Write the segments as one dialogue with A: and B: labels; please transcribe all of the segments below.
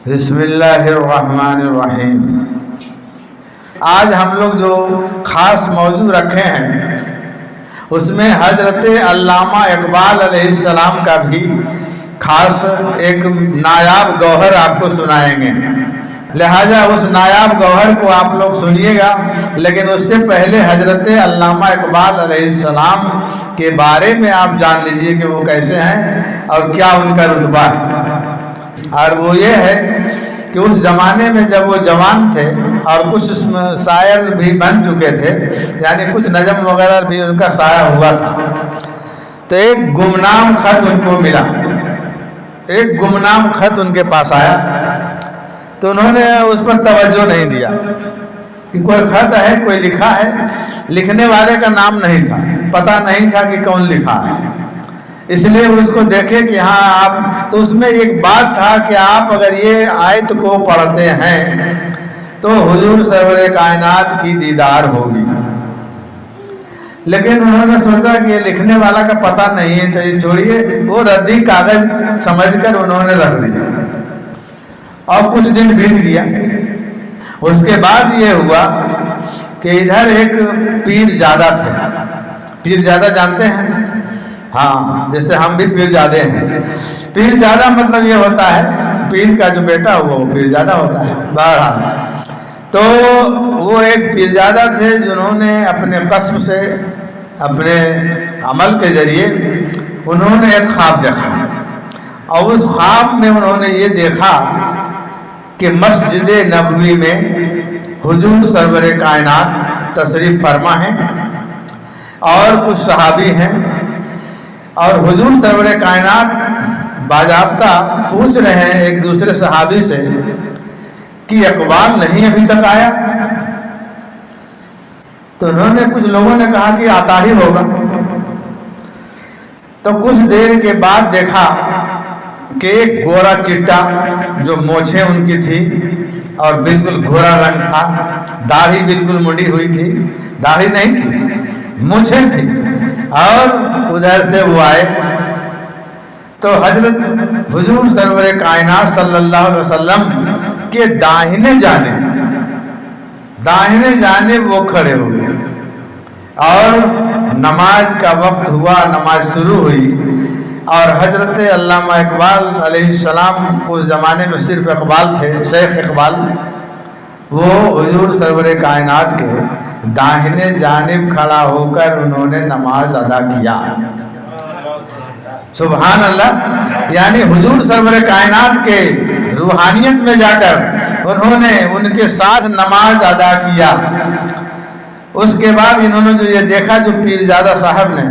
A: بسم اللہ الرحمن الرحیم۔ آج ہم لوگ جو خاص موضوع رکھے ہیں اس میں حضرت علامہ اقبال علیہ السلام کا بھی خاص ایک نایاب گوہر آپ کو سنائیں گے، لہٰذا اس نایاب گوہر کو آپ لوگ سنیے گا، لیکن اس سے پہلے حضرت علامہ اقبال علیہ السلام کے بارے میں آپ جان لیجئے کہ وہ کیسے ہیں اور کیا ان کا رتبہ ہے۔ اور وہ یہ ہے کہ اس زمانے میں جب وہ جوان تھے اور کچھ شاعر بھی بن چکے تھے، یعنی کچھ نظم وغیرہ بھی ان کا شائع ہوا تھا، تو ایک گمنام خط ان کو ملا، ایک گمنام خط ان کے پاس آیا، تو انہوں نے اس پر توجہ نہیں دیا کہ کوئی خط ہے، کوئی لکھا ہے، لکھنے والے کا نام نہیں تھا، پتہ نہیں تھا کہ کون لکھا ہے، اس لیے اس کو دیکھے کہ ہاں آپ، تو اس میں ایک بات تھا کہ آپ اگر یہ آیت کو پڑھتے ہیں تو حضور سرور کائنات کی دیدار ہوگی، لیکن انہوں نے سوچا کہ یہ لکھنے والا کا پتہ نہیں ہے تو یہ چھوڑیے، وہ ردی کاغذ سمجھ کر انہوں نے رکھ دیا، اور کچھ دن بیت گیا۔ اس کے بعد یہ ہوا کہ ادھر ایک پیر زیادہ تھے، پیر زیادہ جانتے ہیں؟ ہاں، جیسے ہم بھی پیر زیادہ ہیں۔ پیر زیادہ مطلب یہ ہوتا ہے پیر کا جو بیٹا ہوا وہ پیر زیادہ ہوتا ہے۔ بہرحال تو وہ ایک پیر زیادہ تھے جنہوں نے اپنے قصب سے، اپنے عمل کے ذریعے انہوں نے ایک خواب دیکھا، اور اس خواب میں انہوں نے یہ دیکھا کہ مسجد نبوی میں حضور سرور کائنات تشریف فرما ہے اور کچھ صحابی ہیں، اور حضور سرور کائنات باضابطہ پوچھ رہے ہیں ایک دوسرے صحابی سے کہ اقبال نہیں ابھی تک آیا؟ تو انہوں نے، کچھ لوگوں نے کہا کہ آتا ہی ہوگا۔ تو کچھ دیر کے بعد دیکھا کہ ایک گورا چٹا، جو مونچھیں ان کی تھی اور بالکل گھورا رنگ تھا، داڑھی بالکل منڈی ہوئی تھی، داڑھی نہیں تھی، مونچھیں تھی، اور ادھر سے وہ آئے تو حضرت حضور سرور کائنات صلی اللہ علیہ وسلم کے داہنے جانب وہ کھڑے ہو گئے، اور نماز کا وقت ہوا، نماز شروع ہوئی، اور حضرت علامہ اقبال علیہ السلام اس زمانے میں صرف اقبال تھے، شیخ اقبال، وہ حضور سرور کائنات کے داہنے جانب کھڑا ہو کر انہوں نے نماز ادا کیا۔ سبحان اللہ، یعنی حضور سرور کائنات کے روحانیت میں جا کر انہوں نے ان کے ساتھ نماز ادا کیا۔ اس کے بعد انہوں نے جو یہ دیکھا، جو پیر زیادہ صاحب نے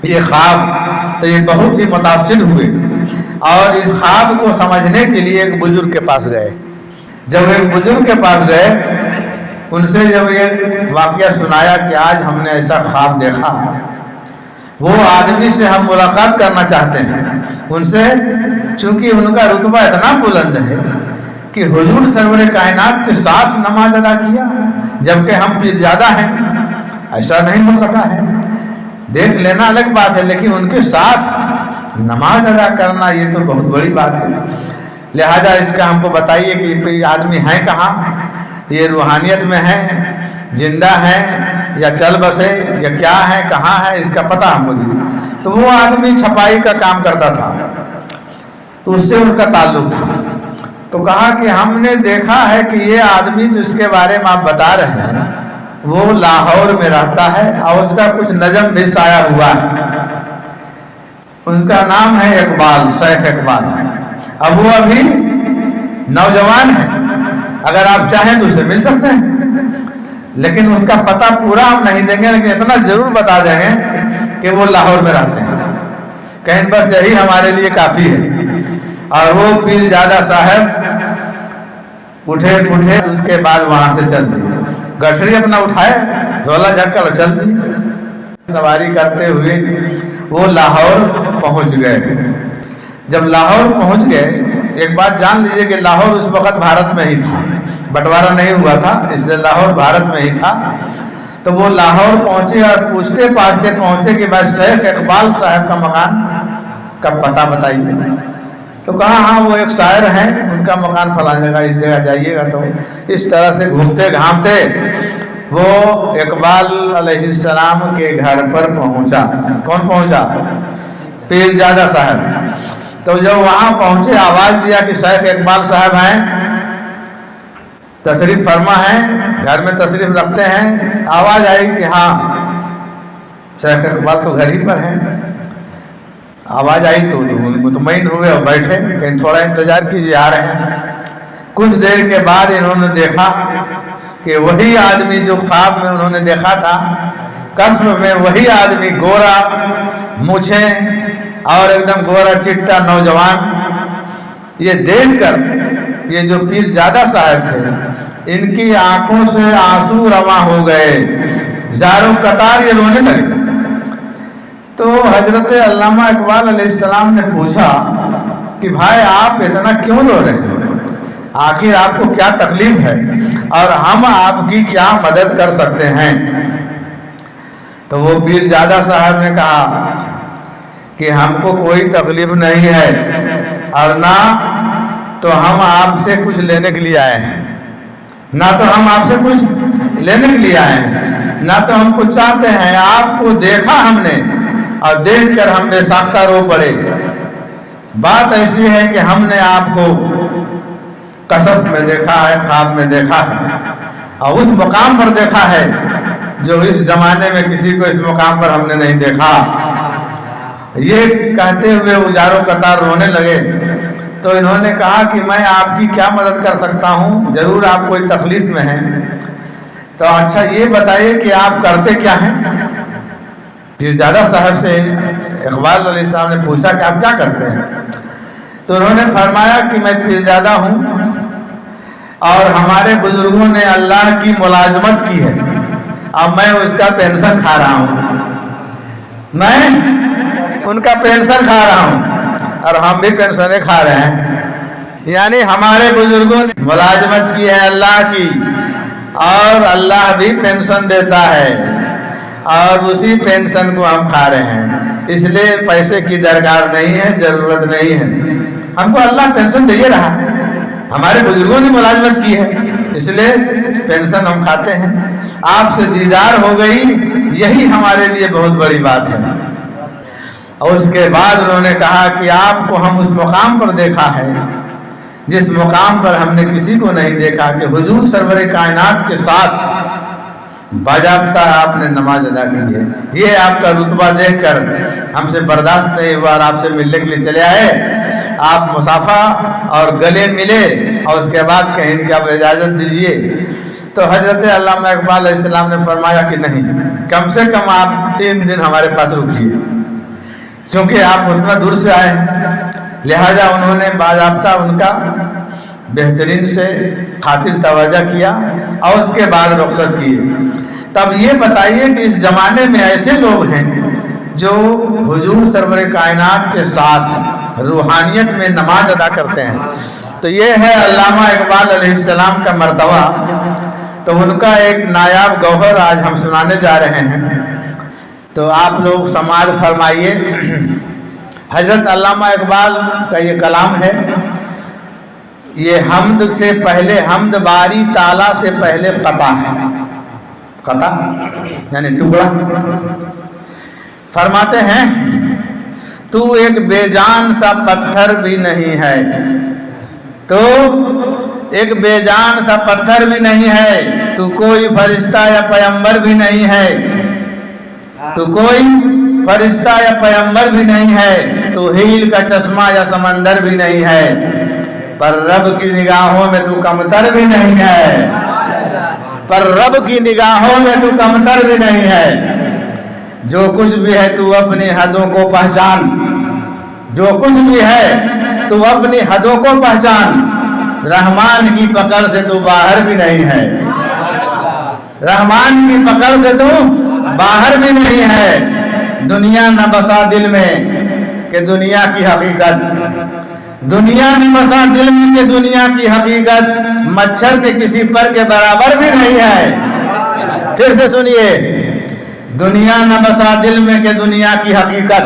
A: یہ خواب، تو یہ بہت ہی متاثر ہوئے، اور اس خواب کو سمجھنے کے لیے ایک بزرگ کے پاس گئے۔ جب ایک بزرگ کے پاس گئے، ان سے جب یہ واقعہ سنایا کہ آج ہم نے ایسا خواب دیکھا، وہ آدمی سے ہم ملاقات کرنا چاہتے ہیں، ان سے، چونکہ ان کا رتبہ اتنا بلند ہے کہ حضور سرور کائنات کے ساتھ نماز ادا کیا، جبکہ ہم پیر زیادہ ہیں، ایسا نہیں ہو سکا ہے، دیکھ لینا الگ بات ہے، لیکن ان کے ساتھ نماز ادا کرنا یہ تو بہت بڑی بات ہے۔ لہذا اس کا ہم کو بتائیے کہ یہ آدمی ہیں کہاں، یہ روحانیت میں ہیں، زندہ ہیں یا چل بسے یا کیا ہے، کہاں ہے، اس کا پتہ ہم کو دیجیے۔ تو وہ آدمی چھپائی کا کام کرتا تھا، تو اس سے ان کا تعلق تھا، تو کہا کہ ہم نے دیکھا ہے کہ یہ آدمی جو اس کے بارے میں آپ بتا رہے ہیں وہ لاہور میں رہتا ہے، اور اس کا کچھ نظم بھی شائع ہوا ہے، ان کا نام ہے اقبال، شیخ اقبال۔ اب وہ ابھی نوجوان ہے، اگر آپ چاہیں تو اسے مل سکتے ہیں، لیکن اس کا پتہ پورا ہم نہیں دیں گے، لیکن اتنا ضرور بتا دیں گے کہ وہ لاہور میں رہتے ہیں، کہیں بس یہی ہمارے لیے کافی ہے۔ اور وہ پیر زیادہ صاحب اٹھے، اس کے بعد وہاں سے چل دیے، گٹھری اپنا اٹھائے، جھولا جھک کر چل دیے، سواری کرتے ہوئے وہ لاہور پہنچ گئے۔ جب لاہور پہنچ گئے، ایک بات جان لیجئے کہ لاہور اس وقت بھارت میں ہی تھا، بٹوارا نہیں ہوا تھا، اس لیے لاہور بھارت میں ہی تھا۔ تو وہ لاہور پہنچے اور پوچھتے پوچھتے پہنچے کہ بھائی شیخ اقبال صاحب کا مکان کا پتہ بتائیے، تو کہا ہاں وہ ایک شاعر ہیں، ان کا مکان فلاں جگہ، اس جگہ جائیے گا۔ تو اس طرح سے گھومتے گھامتے وہ اقبال علیہ السلام کے گھر پر پہنچا۔ کون پہنچا؟ پیرزادہ صاحب۔ تو جب وہاں پہنچے آواز دیا کہ شیخ اقبال صاحب ہیں، تشریف فرما ہیں، گھر میں تشریف رکھتے ہیں۔ آواز آئی کہ ہاں شیخ اقبال تو گھر ہی پر ہیں۔ آواز آئی تو مطمئن ہوئے اور بیٹھے، کہیں تھوڑا انتظار کیجیے، آ رہے ہیں۔ کچھ دیر کے بعد انہوں نے دیکھا کہ وہی آدمی جو خواب میں انہوں نے دیکھا تھا، قصب میں وہی آدمی، گورا، مونچھیں اور ایک دم گورا چٹا نوجوان۔ یہ دیکھ کر یہ جو پیرزادہ صاحب تھے، ان کی آنکھوں سے آنسو رواں ہو گئے، زاروں قطار یہ رونے لگے۔ تو حضرت علامہ اقبال علیہ السلام نے پوچھا کہ بھائی آپ اتنا کیوں رو رہے ہیں؟ آخر آپ کو کیا تکلیف ہے اور ہم آپ کی کیا مدد کر سکتے ہیں؟ تو وہ پیرزادہ صاحب نے کہا کہ ہم کو کوئی تکلیف نہیں ہے، اور نہ تو ہم آپ سے کچھ لینے کے لیے آئے ہیں، نہ تو ہم آپ سے کچھ لینے کے لیے آئے ہیں، نہ تو ہم کچھ چاہتے ہیں۔ آپ کو دیکھا ہم نے اور دیکھ کر ہم بے ساختہ رو پڑے۔ بات ایسی ہے کہ ہم نے آپ کو قصب میں دیکھا ہے، خواب میں دیکھا ہے، اور اس مقام پر دیکھا ہے جو اس زمانے میں کسی کو اس مقام پر ہم نے نہیں دیکھا۔ یہ کہتے ہوئے اجاروں قطار رونے لگے۔ تو انہوں نے کہا کہ میں آپ کی کیا مدد کر سکتا ہوں، ضرور آپ کوئی تکلیف میں ہیں، تو اچھا یہ بتائیے کہ آپ کرتے کیا ہیں؟ پیرزادہ صاحب سے اقبال علیہ السلام نے پوچھا کہ آپ کیا کرتے ہیں؟ تو انہوں نے فرمایا کہ میں پیرزادہ ہوں، اور ہمارے بزرگوں نے اللہ کی ملازمت کی ہے، اب میں اس کا پینشن کھا رہا ہوں، میں ان کا پینشن کھا رہا ہوں، اور ہم بھی پینشنیں کھا رہے ہیں۔ یعنی ہمارے بزرگوں نے ملازمت کی ہے اللہ کی، اور اللہ بھی پینشن دیتا ہے، اور اسی پینشن کو ہم کھا رہے ہیں۔ اس لیے پیسے کی درکار نہیں ہے، ضرورت نہیں ہے، ہم کو اللہ پینشن دے رہا ہے، ہمارے بزرگوں نے ملازمت کی ہے، اس لیے پینشن ہم کھاتے ہیں۔ آپ سے دیدار ہو گئی، یہی ہمارے لیے بہت بڑی بات ہے۔ اور اس کے بعد انہوں نے کہا کہ آپ کو ہم اس مقام پر دیکھا ہے جس مقام پر ہم نے کسی کو نہیں دیکھا، کہ حضور سرور کائنات کے ساتھ باضابطہ آپ نے نماز ادا کی ہے۔ یہ آپ کا رتبہ دیکھ کر ہم سے برداشت نہیں ہوا، اور آپ سے ملنے کے لیے چلے آئے۔ آپ مصافحہ اور گلے ملے، اور اس کے بعد کہیں کہ آپ اجازت دیجیے۔ تو حضرت علامہ اقبال علیہ السلام نے فرمایا کہ نہیں، کم سے کم آپ 3 دن ہمارے پاس رکیے، چونکہ آپ اتنا دور سے آئے ہیں۔ لہذا انہوں نے باضابطہ ان کا بہترین سے خاطر توجہ کیا، اور اس کے بعد رخصت کیے۔ تب یہ بتائیے کہ اس زمانے میں ایسے لوگ ہیں جو حضور سرور کائنات کے ساتھ روحانیت میں نماز ادا کرتے ہیں، تو یہ ہے علامہ اقبال علیہ السلام کا مرتبہ۔ تو ان کا ایک نایاب گوہر آج ہم سنانے جا رہے ہیں، تو آپ لوگ سماعت فرمائیے۔ حضرت علامہ اقبال کا یہ کلام ہے، یہ حمد سے پہلے، حمد باری تعالیٰ سے پہلے قطع ہے، قطع یعنی ٹکڑا۔ فرماتے ہیں تو ایک بے جان سا پتھر بھی نہیں ہے، تو ایک بے جان سا پتھر بھی نہیں ہے، تو کوئی فرشتہ یا پیغمبر بھی نہیں ہے، تو کوئی فرشتہ یا پیغمبر بھی نہیں ہے، تو ہیل کا چشمہ یا سمندر بھی نہیں ہے، پر رب کی نگاہوں میں تو کمتر بھی نہیں ہے، پر رب کی نگاہوں میں تو کمتر بھی نہیں ہے۔ جو کچھ بھی ہے تو اپنی حدوں کو پہچان، جو کچھ بھی ہے تو اپنی حدوں کو پہچان، رحمان کی پکڑ سے تو باہر بھی نہیں ہے، رحمان کی پکڑ سے تو باہر بھی نہیں ہے۔ دنیا نہ بسا دل میں کہ دنیا کی حقیقت، دنیا میں بسا دل میں کہ دنیا کی حقیقت مچھر کے کسی پر کے برابر بھی نہیں ہے۔ پھر سے سنیے، دنیا نہ بسا دل میں کہ دنیا کی حقیقت